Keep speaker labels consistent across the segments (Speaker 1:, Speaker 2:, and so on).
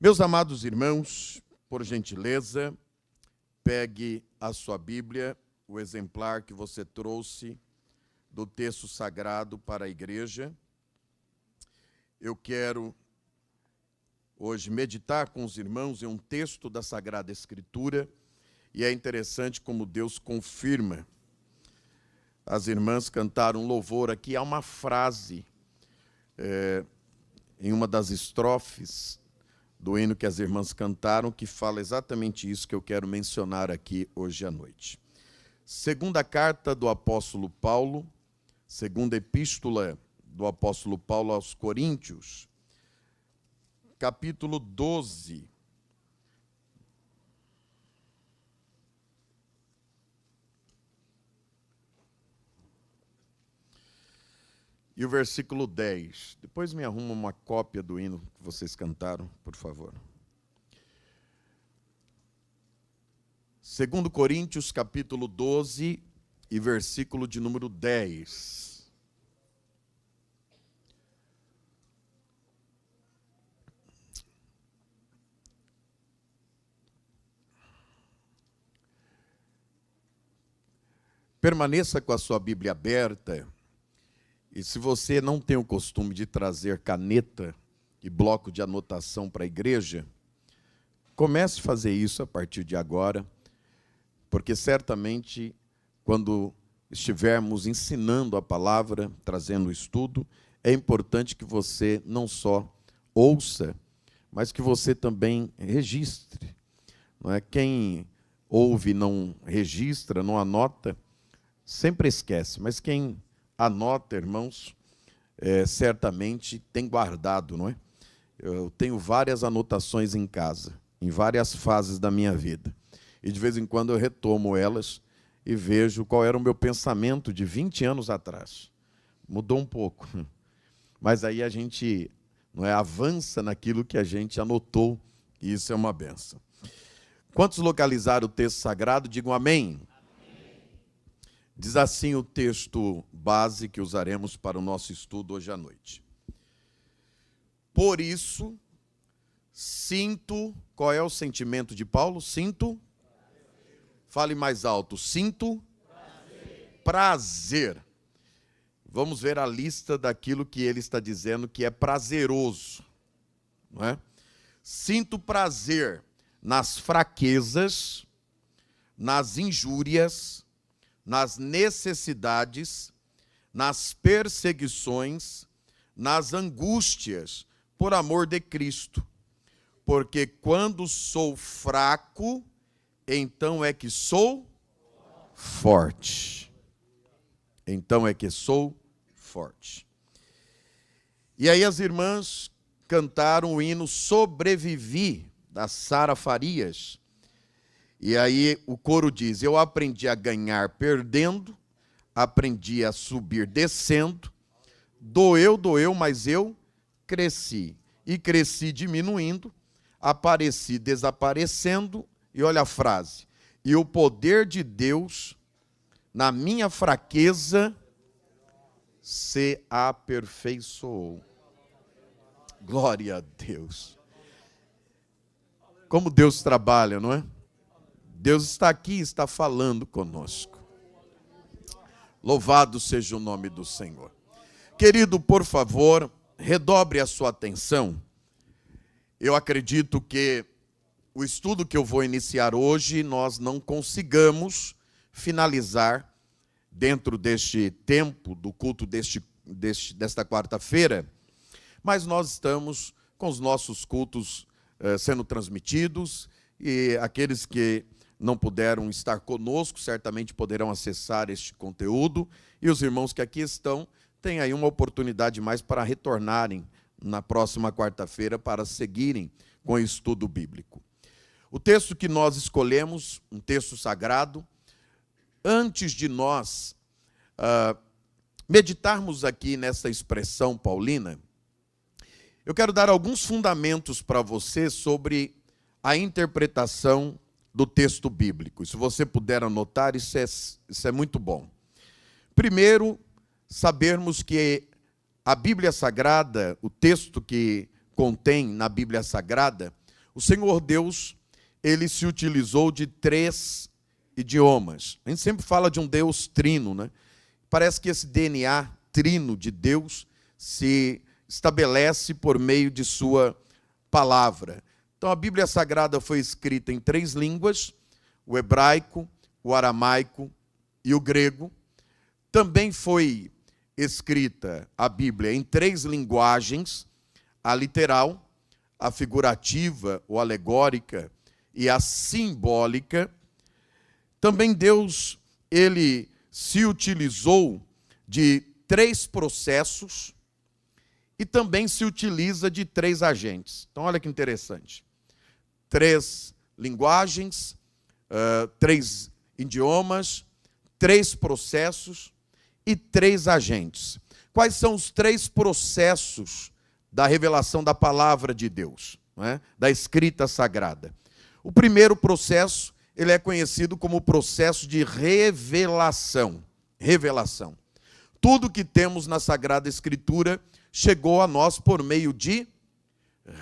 Speaker 1: Meus amados irmãos, por gentileza, pegue a sua Bíblia, o exemplar que você trouxe do texto sagrado para a igreja. Eu quero hoje meditar com os irmãos em um texto da Sagrada Escritura, e é interessante como Deus confirma. As irmãs cantaram louvor aqui, há uma frase em uma das estrofes do hino que as irmãs cantaram, que fala exatamente isso que eu quero mencionar aqui hoje à noite. Segunda carta do apóstolo Paulo, segunda epístola do apóstolo Paulo aos Coríntios, capítulo 12. E o versículo 10. Depois me arruma uma cópia do hino que vocês cantaram, por favor. 2 Coríntios, capítulo 12, e versículo de número 10. Permaneça com a sua Bíblia aberta. E se você não tem o costume de trazer caneta e bloco de anotação para a igreja, comece a fazer isso a partir de agora, porque certamente, quando estivermos ensinando a palavra, trazendo o estudo, é importante que você não só ouça, mas que você também registre. Não é? Quem ouve e não registra, não anota, sempre esquece, mas quem anota, irmãos, certamente tem guardado, não é? Eu tenho várias anotações em casa, em várias fases da minha vida. E de vez em quando eu retomo elas e vejo qual era o meu pensamento de 20 anos atrás. Mudou um pouco. Mas aí a gente avança naquilo que a gente anotou, e isso é uma bênção. Quantos localizaram o texto sagrado, digam amém. Diz assim o texto base que usaremos para o nosso estudo hoje à noite. Por isso, sinto... Qual é o sentimento de Paulo? Sinto... Fale mais alto. Sinto... Prazer. Vamos ver a lista daquilo que ele está dizendo que é prazeroso. Não é? Sinto prazer nas fraquezas, nas injúrias, nas necessidades, nas perseguições, nas angústias, por amor de Cristo. Porque quando sou fraco, então é que sou forte. Então é que sou forte. E aí as irmãs cantaram o hino Sobrevivi, da Sara Farias. E aí o coro diz: eu aprendi a ganhar perdendo, aprendi a subir descendo, doeu, mas eu cresci. E cresci diminuindo, apareci desaparecendo, e olha a frase: e o poder de Deus, na minha fraqueza, se aperfeiçoou. Glória a Deus. Como Deus trabalha, não é? Deus está aqui e está falando conosco. Louvado seja o nome do Senhor. Querido, por favor, redobre a sua atenção. Eu acredito que o estudo que eu vou iniciar hoje, nós não consigamos finalizar dentro deste tempo do culto desta quarta-feira, mas nós estamos com os nossos cultos sendo transmitidos, e aqueles que não puderam estar conosco, certamente poderão acessar este conteúdo, e os irmãos que aqui estão têm aí uma oportunidade mais para retornarem na próxima quarta-feira para seguirem com o estudo bíblico. O texto que nós escolhemos, um texto sagrado, antes de nós meditarmos aqui nessa expressão paulina, eu quero dar alguns fundamentos para você sobre a interpretação do texto bíblico. Se você puder anotar, isso é muito bom. Primeiro, sabermos que a Bíblia Sagrada, o texto que contém na Bíblia Sagrada, o Senhor Deus, ele se utilizou de 3 idiomas. A gente sempre fala de um Deus trino, né? Parece que esse DNA trino de Deus se estabelece por meio de sua palavra. Então a Bíblia Sagrada foi escrita em 3 línguas, o hebraico, o aramaico e o grego. Também foi escrita a Bíblia em 3 linguagens, a literal, a figurativa ou alegórica e a simbólica. Também Deus, ele se utilizou de 3 processos e também se utiliza de 3 agentes. Então, olha que interessante. 3 linguagens, 3 idiomas, 3 processos e 3 agentes. Quais são os 3 processos da revelação da palavra de Deus, não é? Da escrita sagrada? O primeiro processo, ele é conhecido como o processo de revelação. Revelação. Tudo que temos na Sagrada Escritura chegou a nós por meio de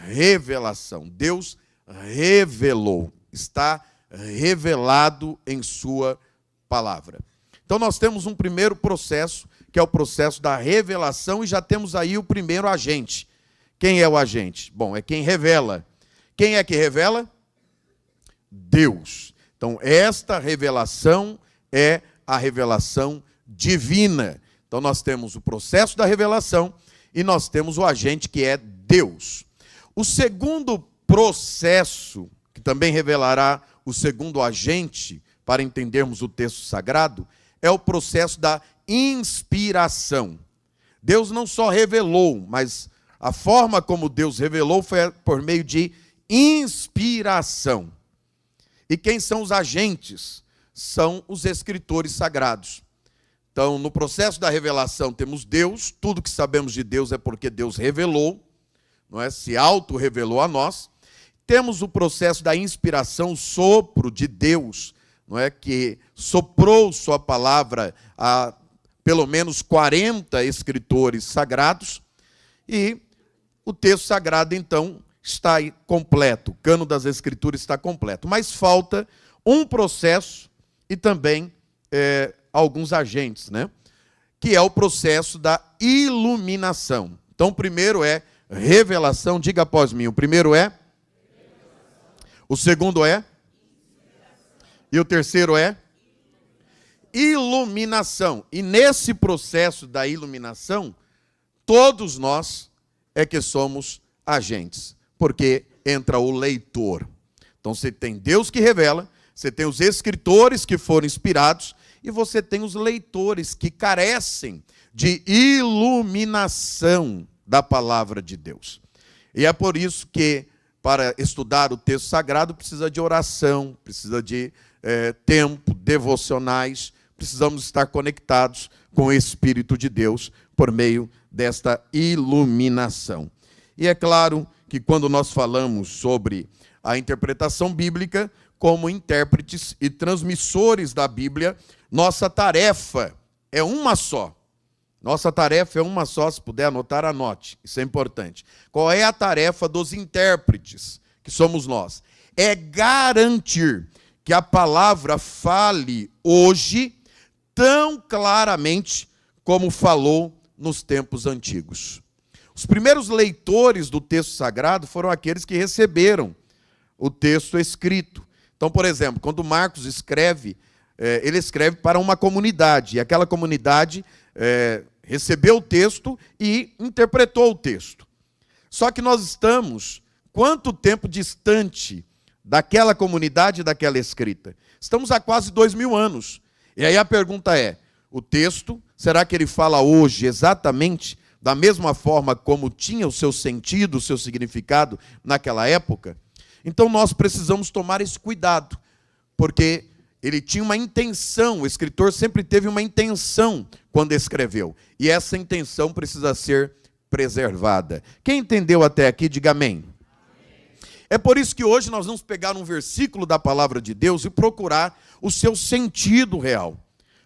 Speaker 1: revelação. Deus revelou, está revelado em sua palavra. Então nós temos um primeiro processo, que é o processo da revelação, e já temos aí o primeiro agente. Quem é o agente? Bom, é quem revela. Quem é que revela? Deus. Então esta revelação é a revelação divina. Então nós temos o processo da revelação e nós temos o agente, que é Deus. O segundo processo, que também revelará o segundo agente, para entendermos o texto sagrado, é o processo da inspiração. Deus não só revelou, mas a forma como Deus revelou foi por meio de inspiração. E quem são os agentes? São os escritores sagrados. Então, no processo da revelação temos Deus, tudo que sabemos de Deus é porque Deus revelou, não é? Se auto-revelou a nós. Temos o processo da inspiração, o sopro de Deus, não é? Que soprou sua palavra a pelo menos 40 escritores sagrados, e o texto sagrado, então, está completo, o cano das escrituras está completo. Mas falta um processo e também alguns agentes, né? Que é o processo da iluminação. Então, o primeiro é revelação, diga após mim. O primeiro é? O segundo é? E o terceiro é? Iluminação. E nesse processo da iluminação, todos nós é que somos agentes, porque entra o leitor. Então você tem Deus que revela, você tem os escritores que foram inspirados, e você tem os leitores que carecem de iluminação da palavra de Deus. E é por isso que, para estudar o texto sagrado, precisa de oração, precisa de tempo, devocionais, precisamos estar conectados com o Espírito de Deus por meio desta iluminação. E é claro que quando nós falamos sobre a interpretação bíblica, como intérpretes e transmissores da Bíblia, nossa tarefa é uma só. Nossa tarefa é uma só, se puder anotar, anote. Isso é importante. Qual é a tarefa dos intérpretes, que somos nós? É garantir que a palavra fale hoje tão claramente como falou nos tempos antigos. Os primeiros leitores do texto sagrado foram aqueles que receberam o texto escrito. Então, por exemplo, quando Marcos escreve, ele escreve para uma comunidade, e aquela comunidade recebeu o texto e interpretou o texto. Só que nós estamos quanto tempo distante daquela comunidade e daquela escrita? Estamos há quase 2000 anos. E aí a pergunta é, o texto, será que ele fala hoje exatamente da mesma forma como tinha o seu sentido, o seu significado naquela época? Então nós precisamos tomar esse cuidado, porque ele tinha uma intenção, o escritor sempre teve uma intenção quando escreveu, e essa intenção precisa ser preservada. Quem entendeu até aqui, diga amém. É por isso que hoje nós vamos pegar um versículo da palavra de Deus e procurar o seu sentido real,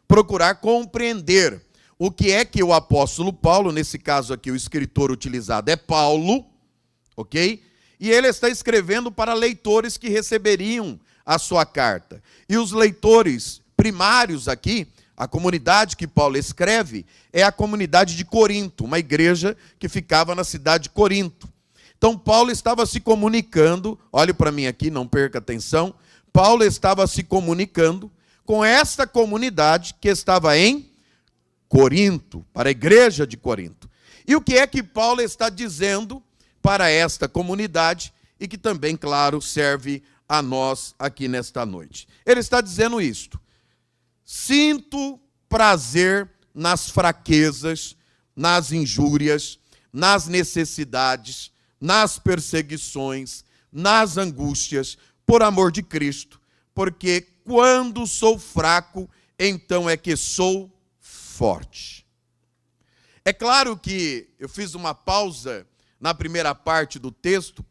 Speaker 1: procurar compreender o que é que o apóstolo Paulo, nesse caso aqui o escritor utilizado é Paulo, ok? e ele está escrevendo para leitores que receberiam a sua carta. E os leitores primários aqui, a comunidade que Paulo escreve, é a comunidade de Corinto, uma igreja que ficava na cidade de Corinto. Então Paulo estava se comunicando, olhe para mim aqui, não perca atenção, Paulo estava se comunicando com esta comunidade que estava em Corinto, para a igreja de Corinto. E o que é que Paulo está dizendo para esta comunidade e que também, claro, serve a nós aqui nesta noite? Ele está dizendo isto: sinto prazer nas fraquezas, nas injúrias, nas necessidades, nas perseguições, nas angústias, por amor de Cristo, porque quando sou fraco, então é que sou forte. É claro que eu fiz uma pausa na primeira parte do texto,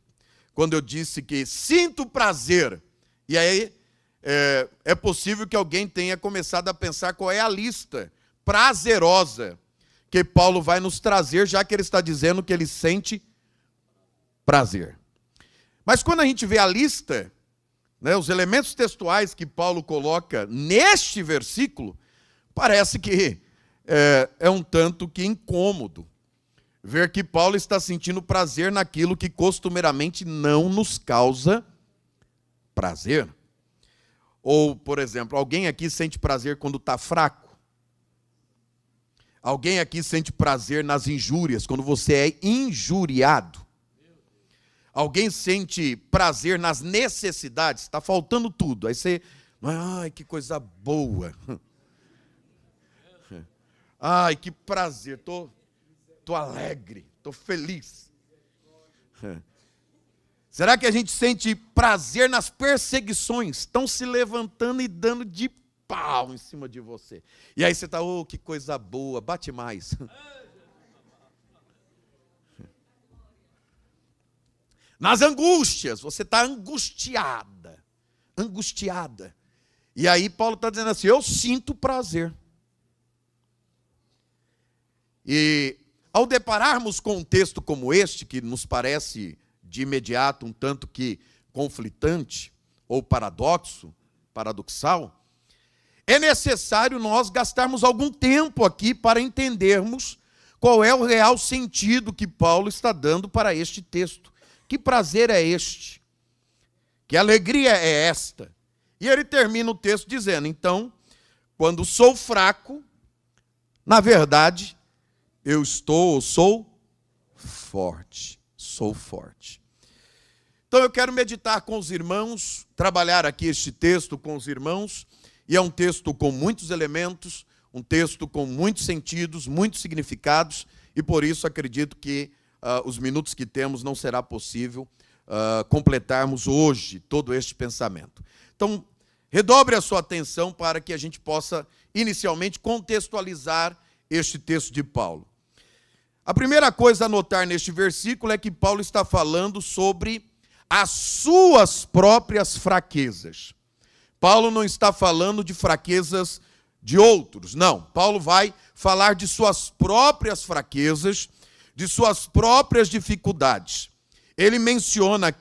Speaker 1: quando eu disse que sinto prazer, e aí é possível que alguém tenha começado a pensar qual é a lista prazerosa que Paulo vai nos trazer, já que ele está dizendo que ele sente prazer. Mas quando a gente vê a lista, né, os elementos textuais que Paulo coloca neste versículo, parece que é um tanto que incômodo ver que Paulo está sentindo prazer naquilo que costumeiramente não nos causa prazer. Ou, por exemplo, alguém aqui sente prazer quando está fraco? Alguém aqui sente prazer nas injúrias, quando você é injuriado? Alguém sente prazer nas necessidades? Está faltando tudo. Aí você, ai, que coisa boa. Ai, que prazer, estou alegre, estou feliz. Será que a gente sente prazer nas perseguições? Estão se levantando e dando de pau em cima de você. E aí você está, oh, que coisa boa, bate mais. Nas angústias, você está angustiada. E aí Paulo está dizendo assim, eu sinto prazer. E ao depararmos com um texto como este, que nos parece de imediato um tanto que conflitante ou paradoxal, é necessário nós gastarmos algum tempo aqui para entendermos qual é o real sentido que Paulo está dando para este texto. Que prazer é este? Que alegria é esta? E ele termina o texto dizendo, então, quando sou fraco, na verdade, eu sou forte. Sou forte. Então eu quero meditar com os irmãos, trabalhar aqui este texto com os irmãos, e é um texto com muitos elementos, um texto com muitos sentidos, muitos significados, e por isso acredito que os minutos que temos não será possível completarmos hoje todo este pensamento. Então, redobre a sua atenção para que a gente possa inicialmente contextualizar este texto de Paulo. A primeira coisa a notar neste versículo é que Paulo está falando sobre as suas próprias fraquezas. Paulo não está falando de fraquezas de outros, não. Paulo vai falar de suas próprias fraquezas, de suas próprias dificuldades. Ele menciona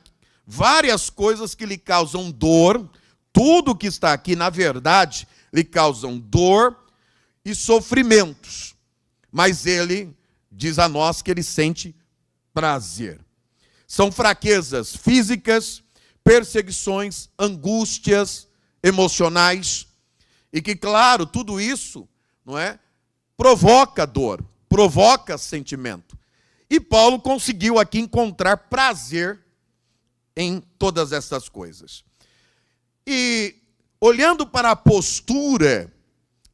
Speaker 1: várias coisas que lhe causam dor, tudo que está aqui, na verdade, lhe causam dor e sofrimentos. Mas ele diz a nós que ele sente prazer. São fraquezas físicas, perseguições, angústias emocionais, e que, claro, tudo isso, não é, provoca dor, provoca sentimento. E Paulo conseguiu aqui encontrar prazer em todas essas coisas. E, olhando para a postura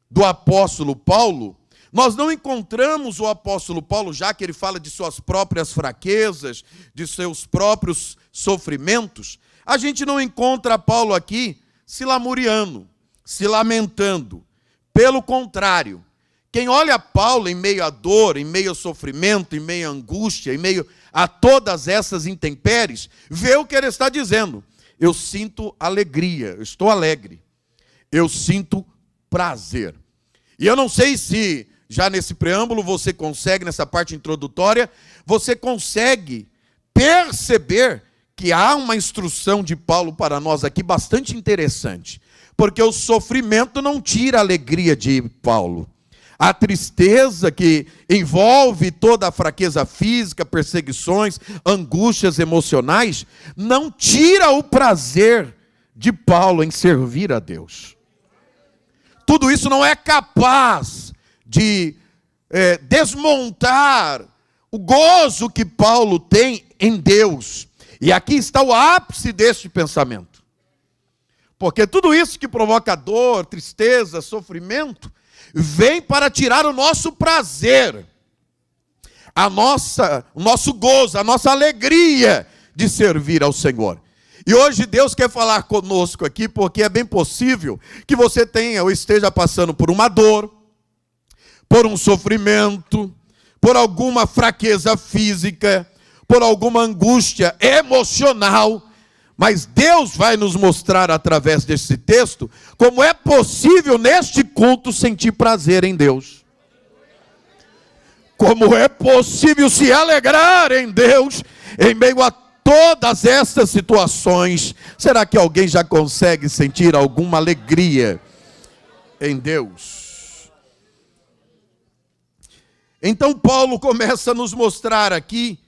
Speaker 1: do apóstolo Paulo, nós não encontramos o apóstolo Paulo, já que ele fala de suas próprias fraquezas, de seus próprios sofrimentos, a gente não encontra Paulo aqui se lamuriando, se lamentando. Pelo contrário, quem olha Paulo em meio à dor, em meio ao sofrimento, em meio à angústia, em meio a todas essas intempéries, vê o que ele está dizendo. Eu sinto alegria, eu estou alegre, eu sinto prazer. E eu não sei se já nesse preâmbulo você consegue, nessa parte introdutória, você consegue perceber que há uma instrução de Paulo para nós aqui bastante interessante, porque o sofrimento não tira a alegria de Paulo. A tristeza que envolve toda a fraqueza física, perseguições, angústias emocionais, não tira o prazer de Paulo em servir a Deus. Tudo isso não é capaz de desmontar o gozo que Paulo tem em Deus. E aqui está o ápice deste pensamento. Porque tudo isso que provoca dor, tristeza, sofrimento, vem para tirar o nosso prazer, o nosso gozo, a nossa alegria de servir ao Senhor. E hoje Deus quer falar conosco aqui, porque é bem possível que você tenha ou esteja passando por uma dor, por um sofrimento, por alguma fraqueza física, por alguma angústia emocional. Mas Deus vai nos mostrar através desse texto como é possível neste culto sentir prazer em Deus. Como é possível se alegrar em Deus em meio a todas estas situações. Será que alguém já consegue sentir alguma alegria em Deus? Então Paulo começa a nos mostrar aqui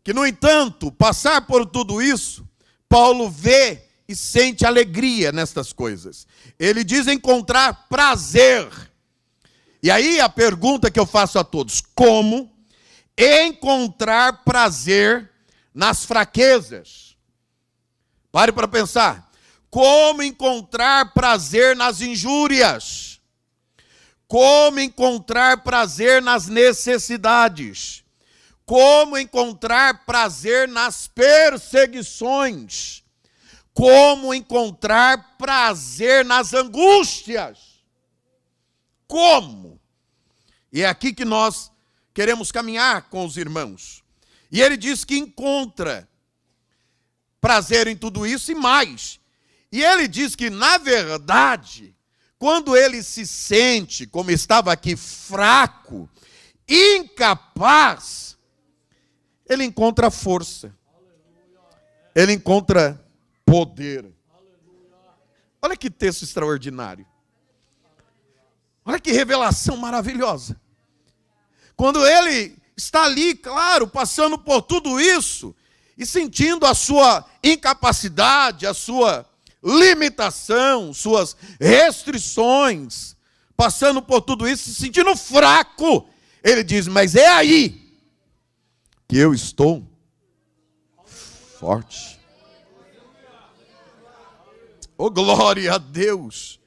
Speaker 1: que, no entanto, passar por tudo isso, Paulo vê e sente alegria nestas coisas. Ele diz encontrar prazer. E aí a pergunta que eu faço a todos: como encontrar prazer nas fraquezas? Pare para pensar. Como encontrar prazer nas injúrias? Como encontrar prazer nas necessidades? Como encontrar prazer nas perseguições? Como encontrar prazer nas angústias? Como? E é aqui que nós queremos caminhar com os irmãos. E ele diz que encontra prazer em tudo isso e mais. E ele diz que, na verdade, quando ele se sente, como estava aqui, fraco, incapaz, ele encontra força. Ele encontra poder. Olha que texto extraordinário. Olha que revelação maravilhosa. Quando ele está ali, claro, passando por tudo isso, e sentindo a sua incapacidade, a sua limitação, suas restrições, passando por tudo isso, se sentindo fraco, ele diz: mas é aí que eu estou forte. Oh, glória a Deus!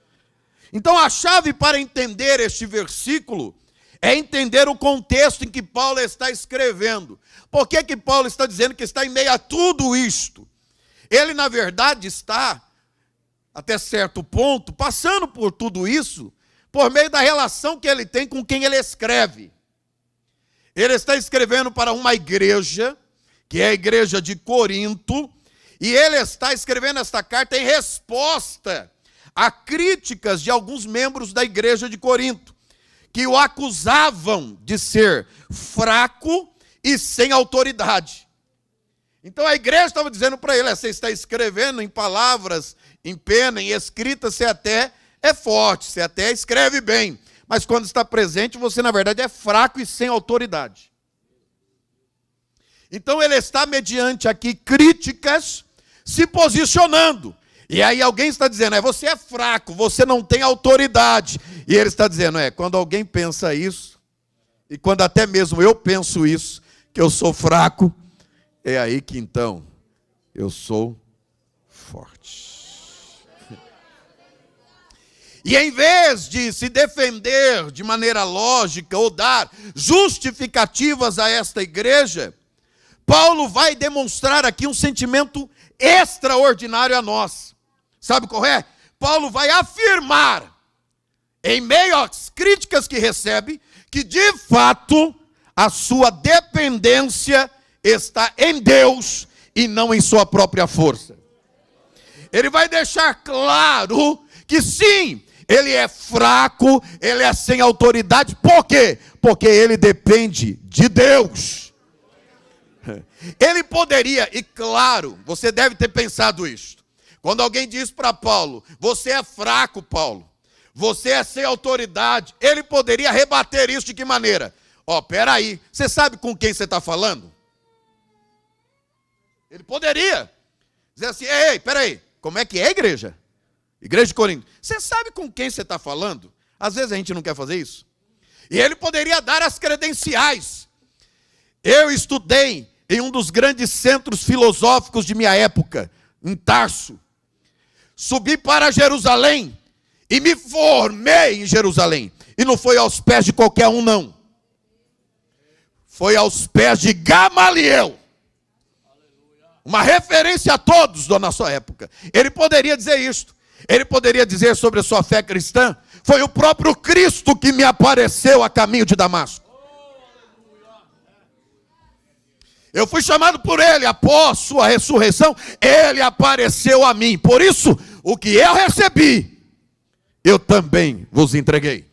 Speaker 1: Então a chave para entender este versículo é entender o contexto em que Paulo está escrevendo. Por que que Paulo está dizendo que está em meio a tudo isto? Ele, na verdade, está, até certo ponto, passando por tudo isso, por meio da relação que ele tem com quem ele escreve. Ele está escrevendo para uma igreja, que é a igreja de Corinto, e ele está escrevendo esta carta em resposta a críticas de alguns membros da igreja de Corinto, que o acusavam de ser fraco e sem autoridade. Então a igreja estava dizendo para ele: você está escrevendo em palavras, em pena, em escrita, você até é forte, você até escreve bem, mas quando está presente, você na verdade é fraco e sem autoridade. Então ele está, mediante aqui críticas, se posicionando. E aí alguém está dizendo: você é fraco, você não tem autoridade. E ele está dizendo: quando alguém pensa isso, e quando até mesmo eu penso isso, que eu sou fraco, é aí que então eu sou forte. E em vez de se defender de maneira lógica ou dar justificativas a esta igreja, Paulo vai demonstrar aqui um sentimento extraordinário a nós. Sabe qual é? Paulo vai afirmar, em meio às críticas que recebe, que de fato a sua dependência está em Deus e não em sua própria força. Ele vai deixar claro que sim, ele é fraco, ele é sem autoridade. Por quê? Porque ele depende de Deus. Ele poderia, e claro, você deve ter pensado isto. Quando alguém diz para Paulo, você é fraco, Paulo, você é sem autoridade, ele poderia rebater isso de que maneira? Peraí, você sabe com quem você está falando? Ele poderia dizer assim, ei, peraí, como é que é, igreja? Igreja de Corinto, você sabe com quem você está falando? Às vezes a gente não quer fazer isso. E ele poderia dar as credenciais. Eu estudei em um dos grandes centros filosóficos de minha época, em Tarso. Subi para Jerusalém e me formei em Jerusalém. E não foi aos pés de qualquer um, não. Foi aos pés de Gamaliel. Uma referência a todos da nossa época. Ele poderia dizer isto. Ele poderia dizer sobre a sua fé cristã, foi o próprio Cristo que me apareceu a caminho de Damasco. Eu fui chamado por ele, após sua ressurreição, ele apareceu a mim. Por isso, o que eu recebi, eu também vos entreguei.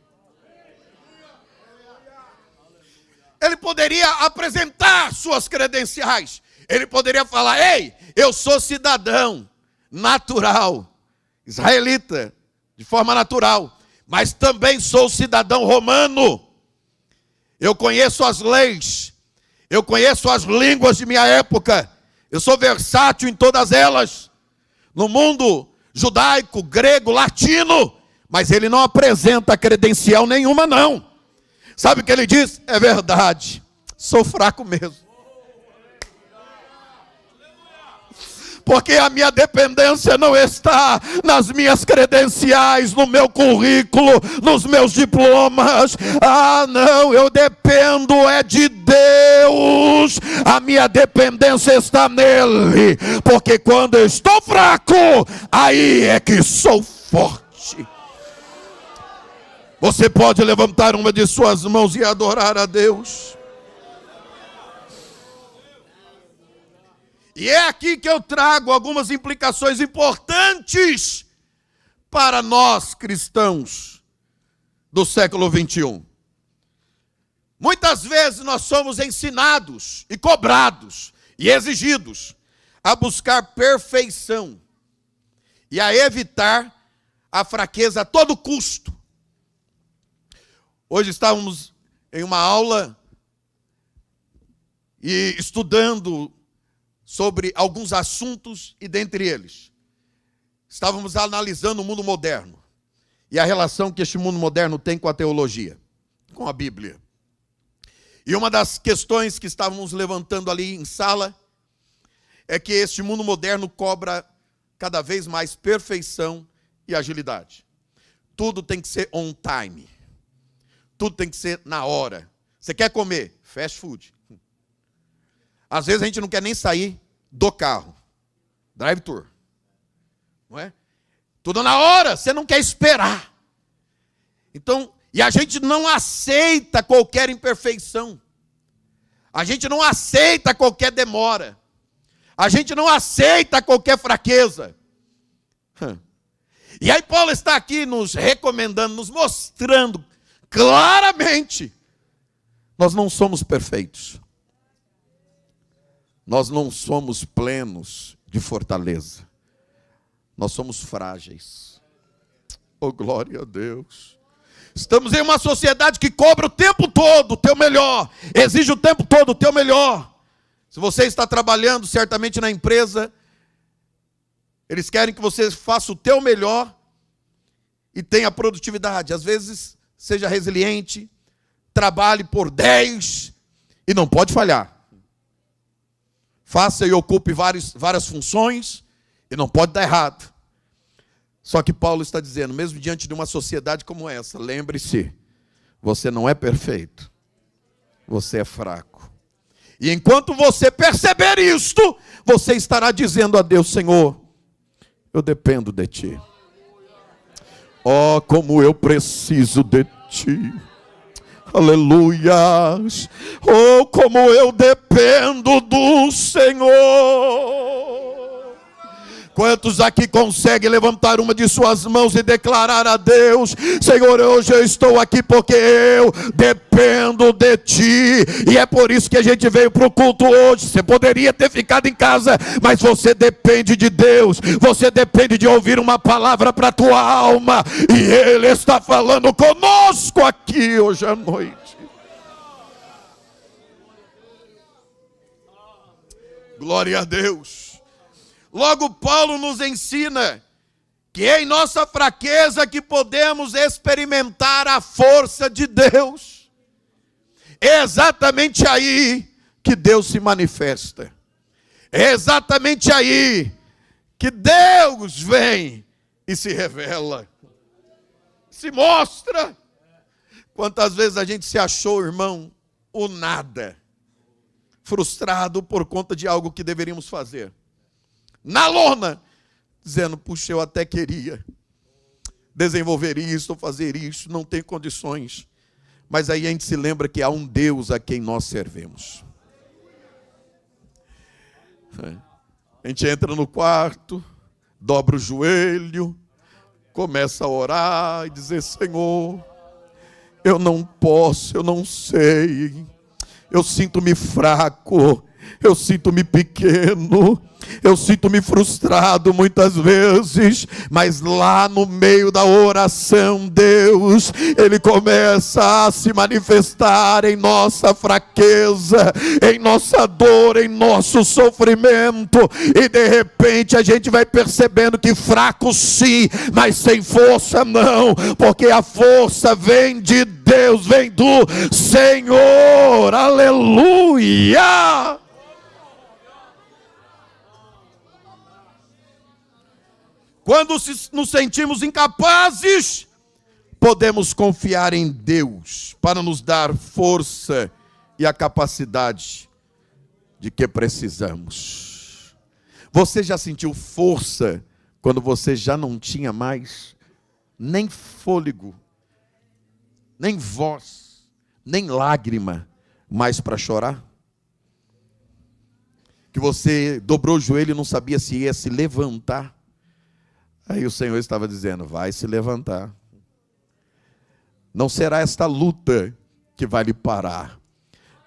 Speaker 1: Ele poderia apresentar suas credenciais. Ele poderia falar, ei, eu sou cidadão natural, israelita, de forma natural, mas também sou cidadão romano. Eu conheço as leis, eu conheço as línguas de minha época, eu sou versátil em todas elas, no mundo judaico, grego, latino, mas ele não apresenta credencial nenhuma, não. Sabe o que ele diz? É verdade, sou fraco mesmo. Porque a minha dependência não está nas minhas credenciais, no meu currículo, nos meus diplomas. Não, eu dependo é de Deus. A minha dependência está nele. Porque quando eu estou fraco, aí é que sou forte. Você pode levantar uma de suas mãos e adorar a Deus. E é aqui que eu trago algumas implicações importantes para nós cristãos do século 21. Muitas vezes nós somos ensinados e cobrados e exigidos a buscar perfeição e a evitar a fraqueza a todo custo. Hoje estávamos em uma aula e estudando sobre alguns assuntos, e dentre eles, estávamos analisando o mundo moderno, e a relação que este mundo moderno tem com a teologia, com a Bíblia. E uma das questões que estávamos levantando ali em sala, é que este mundo moderno cobra cada vez mais perfeição e agilidade. Tudo tem que ser on time, tudo tem que ser na hora. Você quer comer? Fast food. Às vezes a gente não quer nem sair do carro. Drive-thru. Não é? Tudo na hora, você não quer esperar. Então, e a gente não aceita qualquer imperfeição. A gente não aceita qualquer demora. A gente não aceita qualquer fraqueza. E aí Paulo está aqui nos recomendando, nos mostrando claramente, nós não somos perfeitos. Nós não somos plenos de fortaleza. Nós somos frágeis. Oh, glória a Deus. Estamos em uma sociedade que cobra o tempo todo o teu melhor. Exige o tempo todo o teu melhor. Se você está trabalhando certamente na empresa, eles querem que você faça o teu melhor e tenha produtividade. Às vezes, seja resiliente, trabalhe por 10 e não pode falhar. Faça e ocupe várias funções e não pode dar errado. Só que Paulo está dizendo, mesmo diante de uma sociedade como essa, lembre-se, você não é perfeito, você é fraco. E enquanto você perceber isto, você estará dizendo a Deus, Senhor, eu dependo de Ti. Oh, como eu preciso de Ti. Aleluias. Oh, como eu dependo do Senhor. Quantos aqui conseguem levantar uma de suas mãos e declarar a Deus: Senhor, hoje eu estou aqui porque eu dependo de Ti. E é por isso que a gente veio para o culto hoje. Você poderia ter ficado em casa, mas você depende de Deus. Você depende de ouvir uma palavra para a tua alma. E Ele está falando conosco aqui hoje à noite. Glória a Deus. Logo, Paulo nos ensina que é em nossa fraqueza que podemos experimentar a força de Deus. É exatamente aí que Deus se manifesta. É exatamente aí que Deus vem e se revela, se mostra. Quantas vezes a gente se achou, irmão, o nada, frustrado por conta de algo que deveríamos fazer, na lona, dizendo: puxa, eu até queria desenvolver isso ou fazer isso, não tenho condições. Mas aí a gente se lembra que há um Deus a quem nós servimos. A gente entra no quarto, dobra o joelho, começa a orar e dizer: Senhor, eu não posso, eu não sei, eu sinto-me fraco, eu sinto-me pequeno, eu sinto-me frustrado muitas vezes, mas lá no meio da oração, Deus, Ele começa a se manifestar em nossa fraqueza, em nossa dor, em nosso sofrimento, e de repente a gente vai percebendo que fraco sim, mas sem força não, porque a força vem de Deus, vem do Senhor, aleluia! Quando nos sentimos incapazes, podemos confiar em Deus para nos dar força e a capacidade de que precisamos. Você já sentiu força quando você já não tinha mais nem fôlego, nem voz, nem lágrima mais para chorar? Que você dobrou o joelho e não sabia se ia se levantar. Aí o Senhor estava dizendo: vai se levantar. Não será esta luta que vai lhe parar.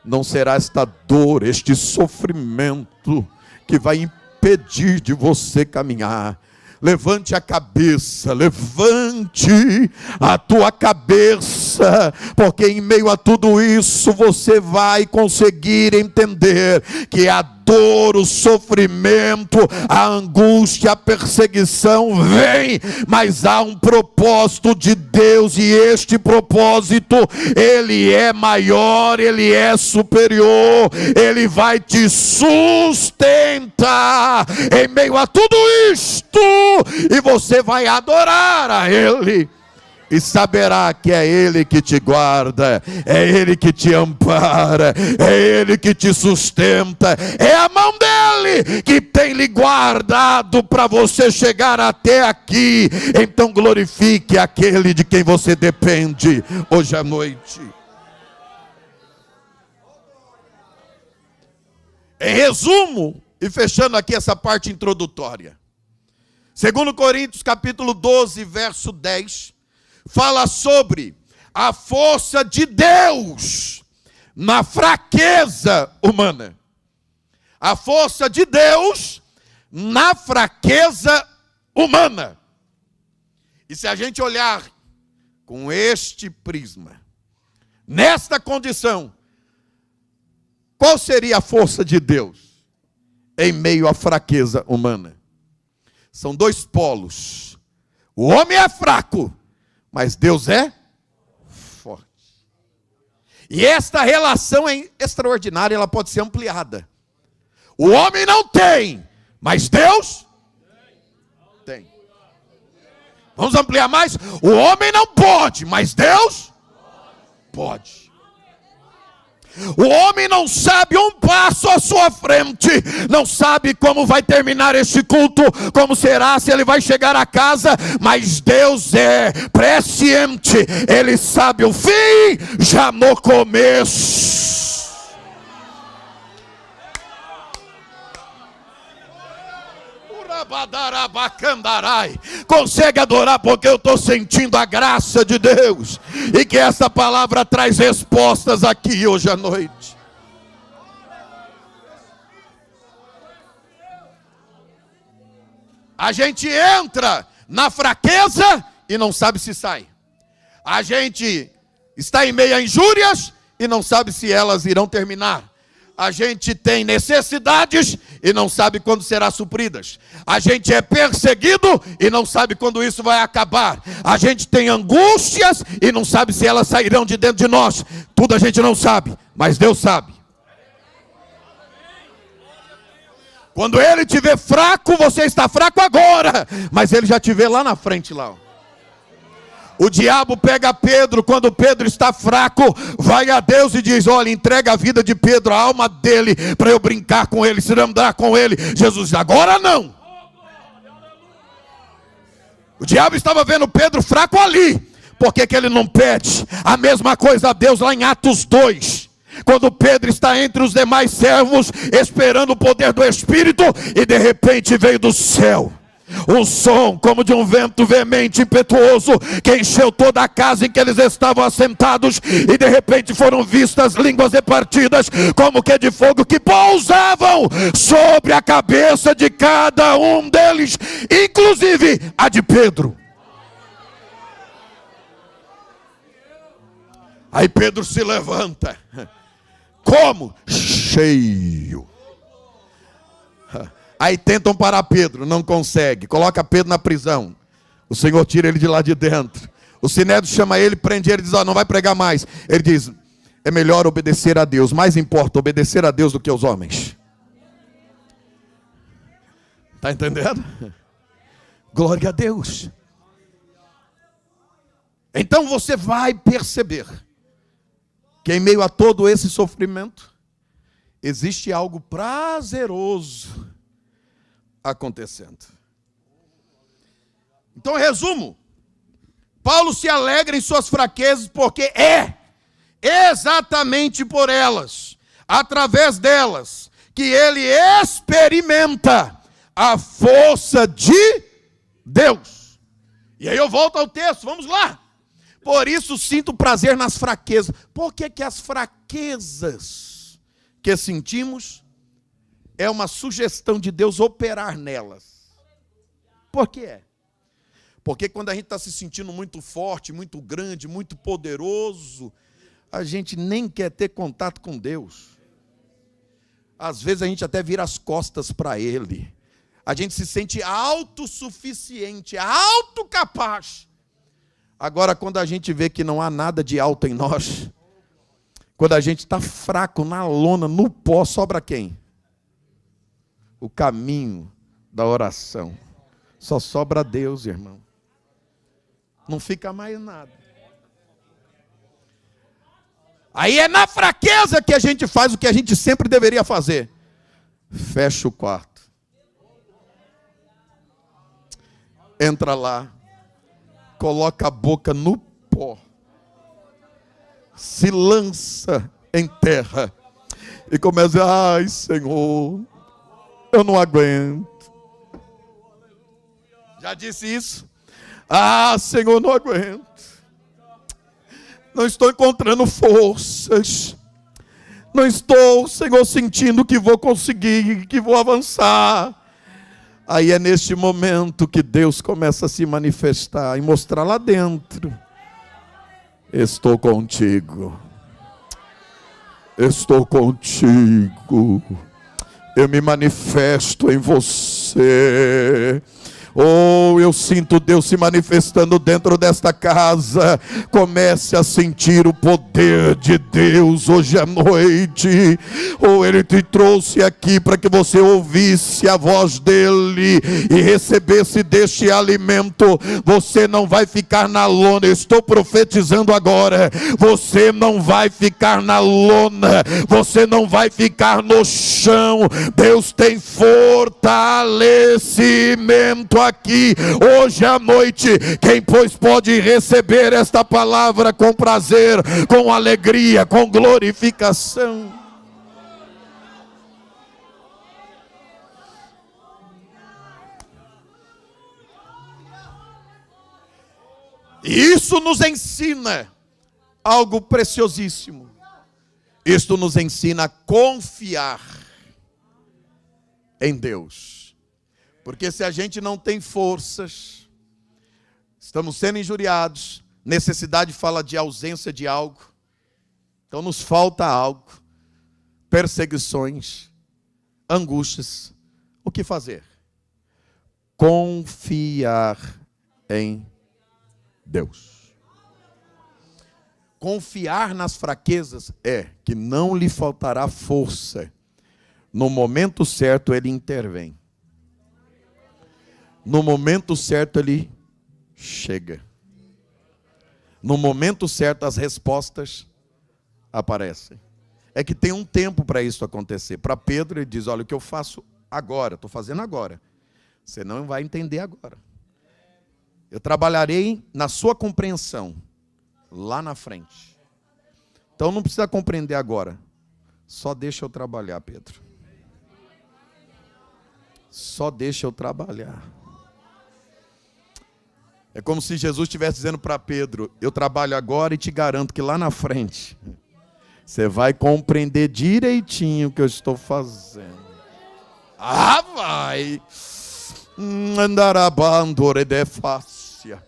Speaker 1: Não será esta dor, este sofrimento que vai impedir de você caminhar. Levante a cabeça, levante a tua cabeça, porque em meio a tudo isso você vai conseguir entender que a dor, o sofrimento, a angústia, a perseguição vem, mas há um propósito de Deus, e este propósito, ele é maior, ele é superior, ele vai te sustentar em meio a tudo isto, e você vai adorar a Ele. E saberá que é Ele que te guarda, é Ele que te ampara, é Ele que te sustenta, é a mão dEle que tem lhe guardado para você chegar até aqui. Então glorifique aquele de quem você depende hoje à noite. Em resumo, e fechando aqui essa parte introdutória, 2 Coríntios capítulo 12, verso 10, fala sobre a força de Deus na fraqueza humana. A força de Deus na fraqueza humana. E se a gente olhar com este prisma, nesta condição, qual seria a força de Deus em meio à fraqueza humana? São dois polos. O homem é fraco, mas Deus é forte. E esta relação é extraordinária, ela pode ser ampliada. O homem não tem, mas Deus tem. Vamos ampliar mais? O homem não pode, mas Deus pode. O homem não sabe um passo à sua frente, não sabe como vai terminar este culto, como será, se ele vai chegar a casa, mas Deus é presciente, Ele sabe o fim já no começo. Consegue adorar porque eu estou sentindo a graça de Deus. E que essa palavra traz respostas aqui hoje à noite. A gente entra na fraqueza e não sabe se sai. A gente está em meio a injúrias e não sabe se elas irão terminar. A gente tem necessidades e não sabe quando será supridas. A gente é perseguido e não sabe quando isso vai acabar. A gente tem angústias e não sabe se elas sairão de dentro de nós. Tudo a gente não sabe, mas Deus sabe. Quando Ele te vê fraco, você está fraco agora, mas Ele já te vê lá na frente lá. O diabo pega Pedro quando Pedro está fraco, vai a Deus e diz: olha, entrega a vida de Pedro, a alma dele, para eu brincar com ele, se andar com ele. Jesus diz: agora não. O diabo estava vendo Pedro fraco ali. Por que que ele não pede a mesma coisa a Deus lá em Atos 2? Quando Pedro está entre os demais servos, esperando o poder do Espírito, e de repente veio do céu um som como de um vento veemente, impetuoso, que encheu toda a casa em que eles estavam assentados, e de repente foram vistas línguas repartidas como que de fogo, que pousavam sobre a cabeça de cada um deles, inclusive a de Pedro. Aí Pedro se levanta. Como? Cheio. Aí tentam parar Pedro, não consegue. Coloca Pedro na prisão. O Senhor tira ele de lá de dentro. O Sinédrio chama ele, prende ele e diz: não vai pregar mais. Ele diz: é melhor obedecer a Deus. Mais importa obedecer a Deus do que aos homens. Está entendendo? Glória a Deus. Então você vai perceber que em meio a todo esse sofrimento, existe algo prazeroso acontecendo. Então, resumo: Paulo se alegra em suas fraquezas, porque é exatamente por elas, através delas, que ele experimenta a força de Deus. E aí eu volto ao texto, vamos lá. Por isso sinto prazer nas fraquezas. Por que que as fraquezas que sentimos é uma sugestão de Deus operar nelas? Por quê? Porque quando a gente está se sentindo muito forte, muito grande, muito poderoso, a gente nem quer ter contato com Deus. Às vezes a gente até vira as costas para Ele. A gente se sente autossuficiente, autocapaz. Agora, quando a gente vê que não há nada de alto em nós, quando a gente está fraco, na lona, no pó, sobra quem? O caminho da oração. Só sobra Deus, irmão. Não fica mais nada. Aí é na fraqueza que a gente faz o que a gente sempre deveria fazer. Fecha o quarto. Entra lá. Coloca a boca no pó. Se lança em terra. E começa a dizer: ai, Senhor, eu não aguento. Já disse isso? Ah, Senhor, não aguento. Não estou encontrando forças. Não estou, Senhor, sentindo que vou conseguir, que vou avançar. Aí é neste momento que Deus começa a se manifestar e mostrar lá dentro: estou contigo. Estou contigo. Eu me manifesto em você. Oh, eu sinto Deus se manifestando dentro desta casa. Comece a sentir o poder de Deus hoje à noite. Oh, Ele te trouxe aqui para que você ouvisse a voz dEle e recebesse deste alimento. Você não vai ficar na lona. Eu estou profetizando agora. Você não vai ficar na lona. Você não vai ficar no chão. Deus tem fortalecimento aqui hoje à noite. Quem pois pode receber esta palavra com prazer, com alegria, com glorificação? E isso nos ensina algo preciosíssimo. Isto nos ensina a confiar em Deus. Porque se a gente não tem forças, estamos sendo injuriados, necessidade fala de ausência de algo, então nos falta algo, perseguições, angústias, o que fazer? Confiar em Deus. Confiar nas fraquezas é que não lhe faltará força. No momento certo ele intervém. No momento certo ele chega. No momento certo as respostas aparecem. É que tem um tempo para isso acontecer. Para Pedro ele diz, olha, o que eu faço agora, estou fazendo agora. Você não vai entender agora. Eu trabalharei na sua compreensão lá na frente. Então não precisa compreender agora. Só deixa eu trabalhar, Pedro. Só deixa eu trabalhar. É como se Jesus estivesse dizendo para Pedro, eu trabalho agora e te garanto que lá na frente você vai compreender direitinho o que eu estou fazendo. Ah, vai! Andarabandore de fácia.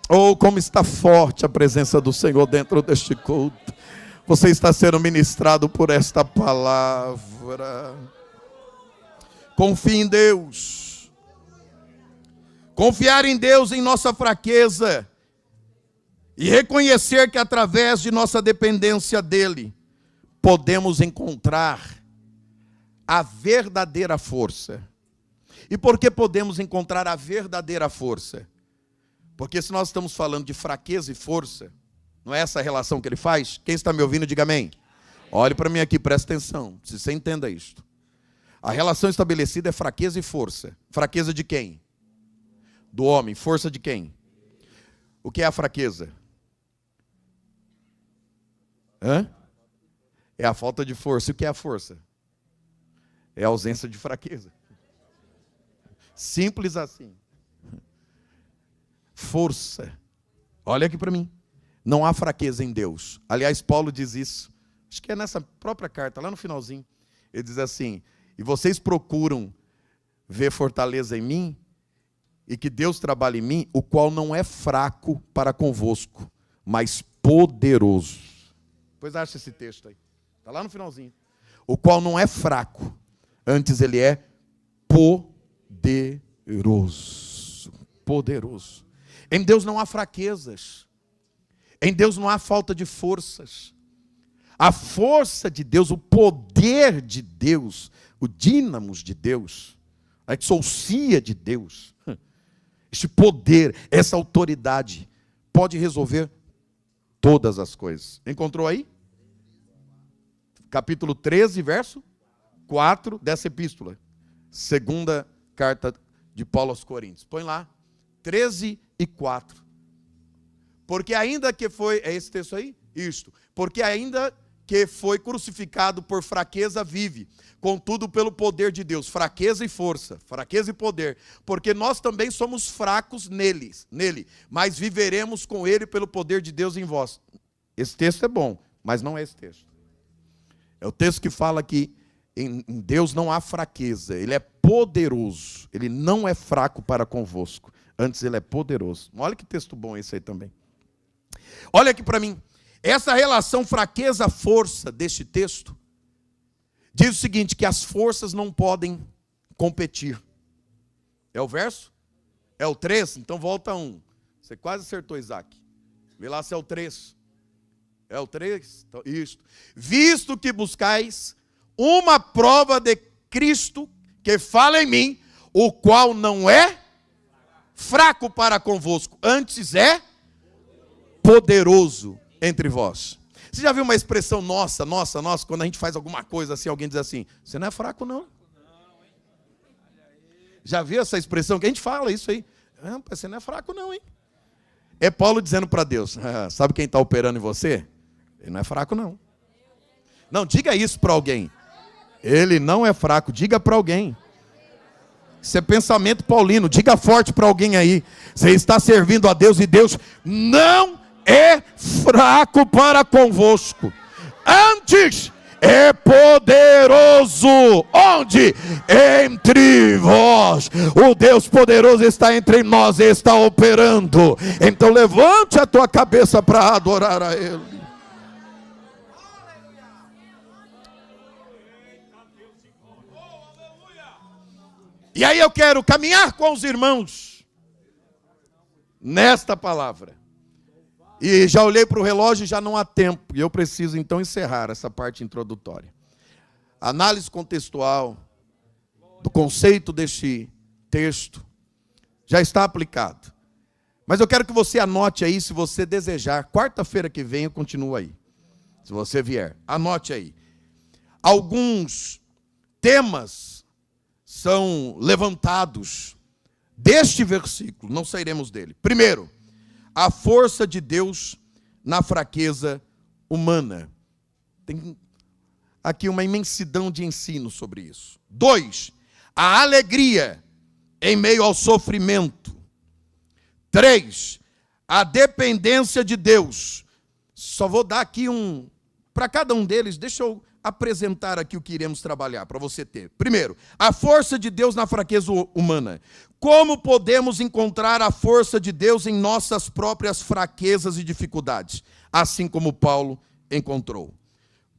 Speaker 1: Oh, como está forte a presença do Senhor dentro deste culto. Você está sendo ministrado por esta palavra. Confie em Deus. Confiar em Deus em nossa fraqueza. E reconhecer que através de nossa dependência dEle, podemos encontrar a verdadeira força. E por que podemos encontrar a verdadeira força? Porque se nós estamos falando de fraqueza e força, não é essa a relação que ele faz? Quem está me ouvindo, diga amém. Olhe para mim aqui, presta atenção, se você entenda isto. A relação estabelecida é fraqueza e força. Fraqueza de quem? Do homem. Força de quem? O que é a fraqueza? É a falta de força. E o que é a força? É a ausência de fraqueza. Simples assim. Força. Olha aqui para mim. Não há fraqueza em Deus. Aliás, Paulo diz isso. Acho que é nessa própria carta, lá no finalzinho. Ele diz assim, e vocês procuram ver fortaleza em mim, e que Deus trabalhe em mim, o qual não é fraco para convosco, mas poderoso. Pois acha esse texto aí. Está lá no finalzinho. O qual não é fraco, antes ele é poderoso. Poderoso. Em Deus não há fraquezas. Em Deus não há falta de forças. A força de Deus, o poder de Deus, o dínamos de Deus, a exousia de Deus, este poder, essa autoridade, pode resolver todas as coisas. Encontrou aí? Capítulo 13, verso 4 dessa epístola. Segunda carta de Paulo aos Coríntios. Põe lá, 13 e 4. Porque ainda que foi, é esse texto aí? Isto. Porque ainda que foi crucificado por fraqueza vive, contudo pelo poder de Deus, fraqueza e força, fraqueza e poder, porque nós também somos fracos nele, mas viveremos com ele pelo poder de Deus em vós. Esse texto é bom, mas não é esse texto. É o texto que fala que em Deus não há fraqueza, ele é poderoso, ele não é fraco para convosco, antes ele é poderoso. Olha que texto bom esse aí também. Olha aqui para mim. Essa relação fraqueza-força deste texto diz o seguinte, que as forças não podem competir. É o verso? É o 3? Então volta 1. Você quase acertou, Isaac. Vê lá se é o 3. É o 3? Então, isto. Visto que buscais uma prova de Cristo que fala em mim, o qual não é fraco para convosco, antes é poderoso entre vós. Você já viu uma expressão nossa, quando a gente faz alguma coisa assim, alguém diz assim, você não é fraco não. Já viu essa expressão que a gente fala isso aí? Você não é fraco não, hein? É Paulo dizendo para Deus, sabe quem está operando em você? Ele não é fraco não. Não, diga isso para alguém. Ele não é fraco, diga para alguém. Isso é pensamento paulino. Diga forte para alguém aí. Você está servindo a Deus e Deus não é fraco para convosco. Antes é poderoso. Onde? Entre vós. O Deus poderoso está entre nós e está operando. Então levante a tua cabeça para adorar a Ele. E aí eu quero caminhar com os irmãos nesta palavra. E já olhei para o relógio e já não há tempo. E eu preciso então encerrar essa parte introdutória. Análise contextual do conceito deste texto já está aplicado. Mas eu quero que você anote aí, se você desejar. Quarta-feira que vem eu continuo aí. Se você vier, anote aí. Alguns temas são levantados deste versículo, não sairemos dele. Primeiro, a força de Deus na fraqueza humana. Tem aqui uma imensidão de ensino sobre isso. 2, a alegria em meio ao sofrimento. 3, a dependência de Deus. Só vou dar aqui para cada um deles, deixa eu apresentar aqui o que iremos trabalhar, para você ter. Primeiro, a força de Deus na fraqueza humana. Como podemos encontrar a força de Deus em nossas próprias fraquezas e dificuldades? Assim como Paulo encontrou.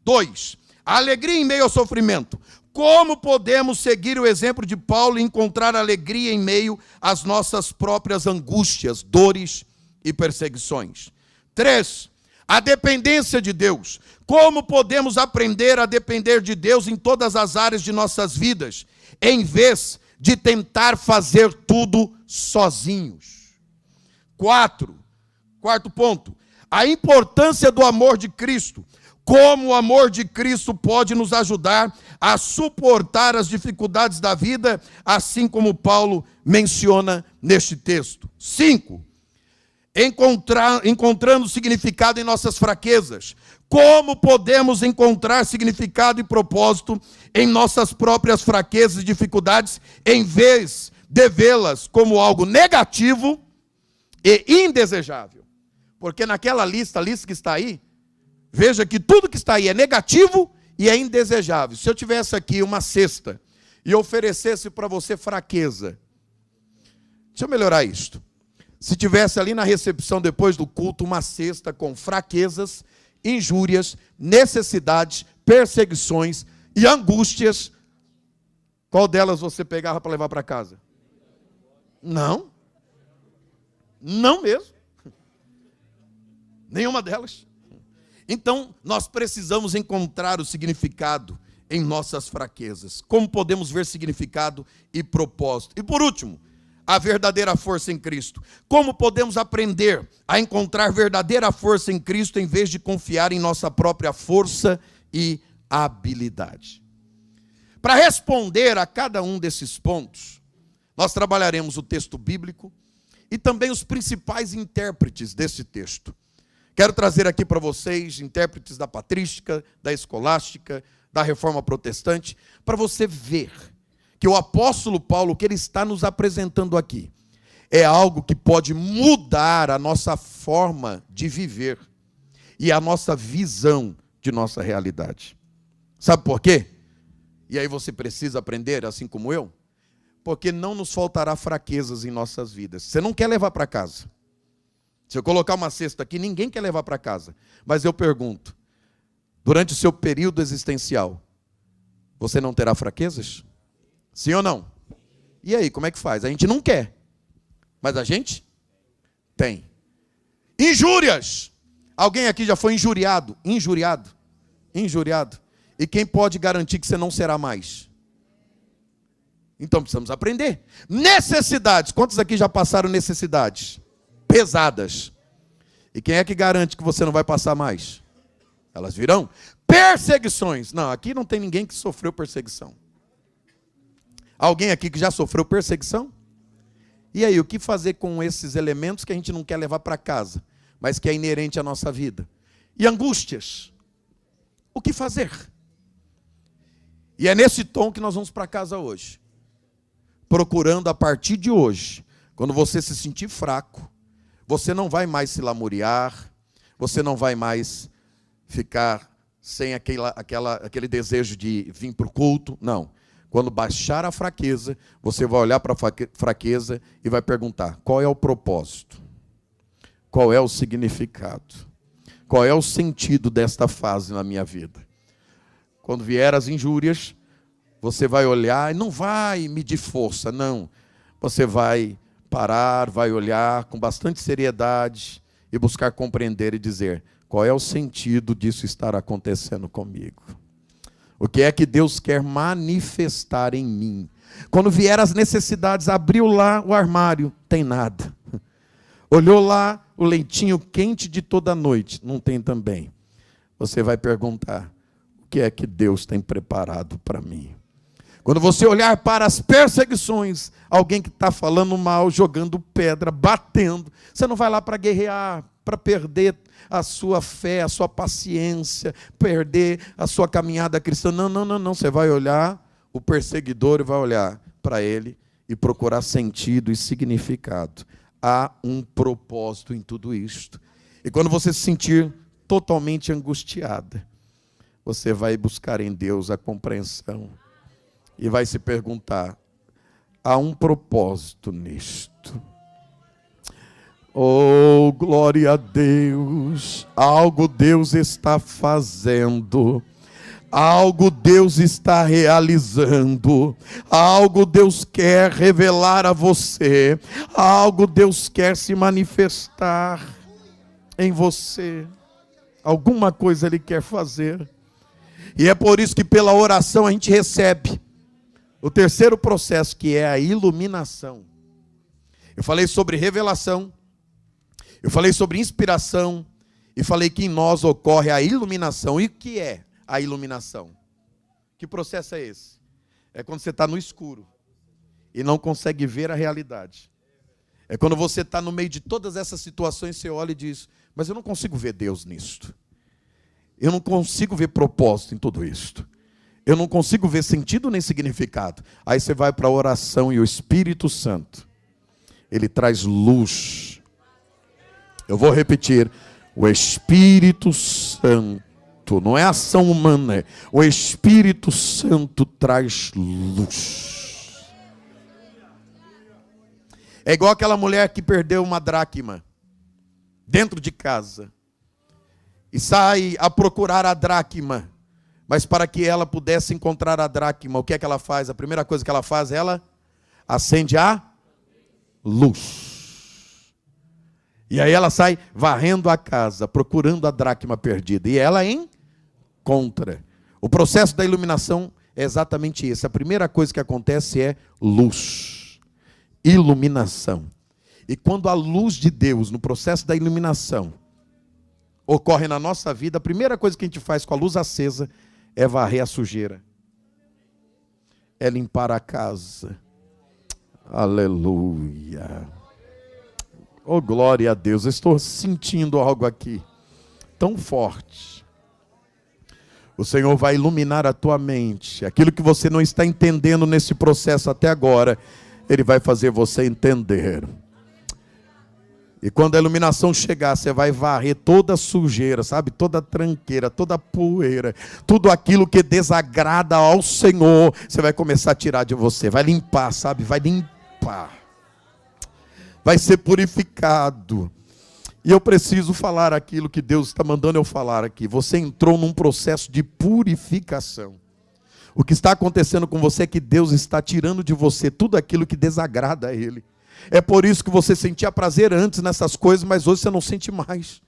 Speaker 1: 2, a alegria em meio ao sofrimento. Como podemos seguir o exemplo de Paulo e encontrar alegria em meio às nossas próprias angústias, dores e perseguições? 3, a dependência de Deus. Como podemos aprender a depender de Deus em todas as áreas de nossas vidas, em vez de tentar fazer tudo sozinhos? 4, quarto ponto, a importância do amor de Cristo. Como o amor de Cristo pode nos ajudar a suportar as dificuldades da vida, assim como Paulo menciona neste texto. 5, encontrando significado em nossas fraquezas. Como podemos encontrar significado e propósito em nossas próprias fraquezas e dificuldades, em vez de vê-las como algo negativo e indesejável? Porque naquela lista, a lista que está aí, veja que tudo que está aí é negativo e é indesejável. Se eu tivesse aqui uma cesta e oferecesse para você fraqueza, deixa eu melhorar isto. Se tivesse ali na recepção depois do culto uma cesta com fraquezas, injúrias, necessidades, perseguições e angústias, qual delas você pegava para levar para casa? Não. Não mesmo. Nenhuma delas. Então, nós precisamos encontrar o significado em nossas fraquezas. Como podemos ver significado e propósito? E por último, a verdadeira força em Cristo. Como podemos aprender a encontrar verdadeira força em Cristo em vez de confiar em nossa própria força e habilidade? Para responder a cada um desses pontos, nós trabalharemos o texto bíblico e também os principais intérpretes desse texto. Quero trazer aqui para vocês intérpretes da patrística, da escolástica, da reforma protestante, para você ver que o apóstolo Paulo, o que ele está nos apresentando aqui, é algo que pode mudar a nossa forma de viver e a nossa visão de nossa realidade. Sabe por quê? E aí você precisa aprender, assim como eu, porque não nos faltará fraquezas em nossas vidas. Você não quer levar para casa. Se eu colocar uma cesta aqui, ninguém quer levar para casa. Mas eu pergunto, durante o seu período existencial, você não terá fraquezas? Sim ou não? E aí, como é que faz? A gente não quer, mas a gente tem. Injúrias. Alguém aqui já foi injuriado? Injuriado? Injuriado. E quem pode garantir que você não será mais? Então precisamos aprender. Necessidades. Quantos aqui já passaram necessidades pesadas? E quem é que garante que você não vai passar mais? Elas virão. Perseguições. Não, aqui não tem ninguém que sofreu perseguição. Alguém aqui que já sofreu perseguição? E aí, o que fazer com esses elementos que a gente não quer levar para casa, mas que é inerente à nossa vida? E angústias? O que fazer? E é nesse tom que nós vamos para casa hoje. procurando a partir de hoje, quando você se sentir fraco, você não vai mais se lamuriar, você não vai mais ficar sem aquele desejo de vir para o culto, não. Quando baixar a fraqueza, você vai olhar para a fraqueza e vai perguntar: qual é o propósito? Qual é o significado? Qual é o sentido desta fase na minha vida? Quando vier as injúrias, você vai olhar e não vai medir força, não. Você vai parar, vai olhar com bastante seriedade e buscar compreender e dizer: qual é o sentido disso estar acontecendo comigo? O que é que Deus quer manifestar em mim? Quando vier as necessidades, abriu lá o armário, tem nada. Olhou lá o leitinho quente de toda noite, não tem também. Você vai perguntar: o que é que Deus tem preparado para mim? Quando você olhar para as perseguições, alguém que está falando mal, jogando pedra, batendo, você não vai lá para guerrear, para perder a sua fé, a sua paciência, perder a sua caminhada cristã. Não, não, não, não. Você vai olhar o perseguidor e vai olhar para ele e procurar sentido e significado. Há um propósito em tudo isto. E quando você se sentir totalmente angustiada, você vai buscar em Deus a compreensão e vai se perguntar: há um propósito nisto. Oh, glória a Deus! Algo Deus está fazendo. Algo Deus está realizando, algo Deus quer revelar a você, algo Deus quer se manifestar em você, alguma coisa Ele quer fazer. E é por isso que pela oração a gente recebe o terceiro processo, que é a iluminação. Eu falei sobre revelação, eu falei sobre inspiração, e falei que em nós ocorre a iluminação. E o que é a iluminação? Que processo é esse? É quando você está no escuro e não consegue ver a realidade. É quando você está no meio de todas essas situações, você olha e diz: mas eu não consigo ver Deus nisto. Eu não consigo ver propósito em tudo isto. Eu não consigo ver sentido nem significado. Aí você vai para a oração e o Espírito Santo, ele traz luz. Eu vou repetir: o Espírito Santo, não é ação humana, o Espírito Santo traz luz. É igual aquela mulher que perdeu uma dracma dentro de casa e sai a procurar a dracma, mas para que ela pudesse encontrar a dracma, o que é que ela faz? A primeira coisa que ela faz, ela acende a luz. E aí ela sai varrendo a casa, procurando a dracma perdida. E ela encontra. O processo da iluminação é exatamente esse. A primeira coisa que acontece é luz. Iluminação. E quando a luz de Deus, no processo da iluminação, ocorre na nossa vida, a primeira coisa que a gente faz com a luz acesa é varrer a sujeira. É limpar a casa. Aleluia. Oh, glória a Deus, eu estou sentindo algo aqui tão forte. O Senhor vai iluminar a tua mente. Aquilo que você não está entendendo nesse processo até agora, Ele vai fazer você entender. E quando a iluminação chegar, você vai varrer toda a sujeira, sabe? Toda a tranqueira, toda a poeira, tudo aquilo que desagrada ao Senhor, você vai começar a tirar de você, vai limpar, sabe? Vai limpar. Vai ser purificado. E eu preciso falar aquilo que Deus está mandando eu falar aqui. Você entrou num processo de purificação. O que está acontecendo com você é que Deus está tirando de você tudo aquilo que desagrada a Ele. É por isso que você sentia prazer antes nessas coisas, mas hoje você não sente mais.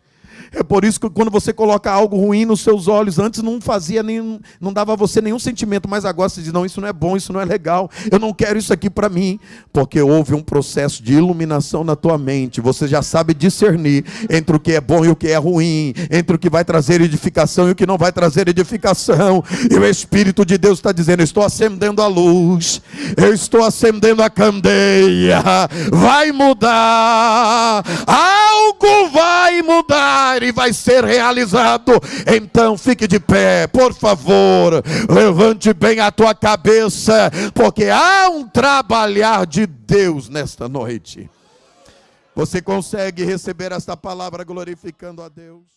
Speaker 1: É por isso que quando você coloca algo ruim nos seus olhos, antes não fazia nenhum, não dava a você nenhum sentimento, mas agora você diz: não, isso não é bom, isso não é legal, eu não quero isso aqui para mim, porque houve um processo de iluminação na tua mente. Você já sabe discernir entre o que é bom e o que é ruim, entre o que vai trazer edificação e o que não vai trazer edificação. E o Espírito de Deus está dizendo: estou acendendo a luz, eu estou acendendo a candeia, vai mudar, algo vai mudar. milagre vai ser realizado. Então fique de pé, por favor, levante bem a tua cabeça, porque há um trabalhar de Deus nesta noite. Você consegue receber esta palavra glorificando a Deus?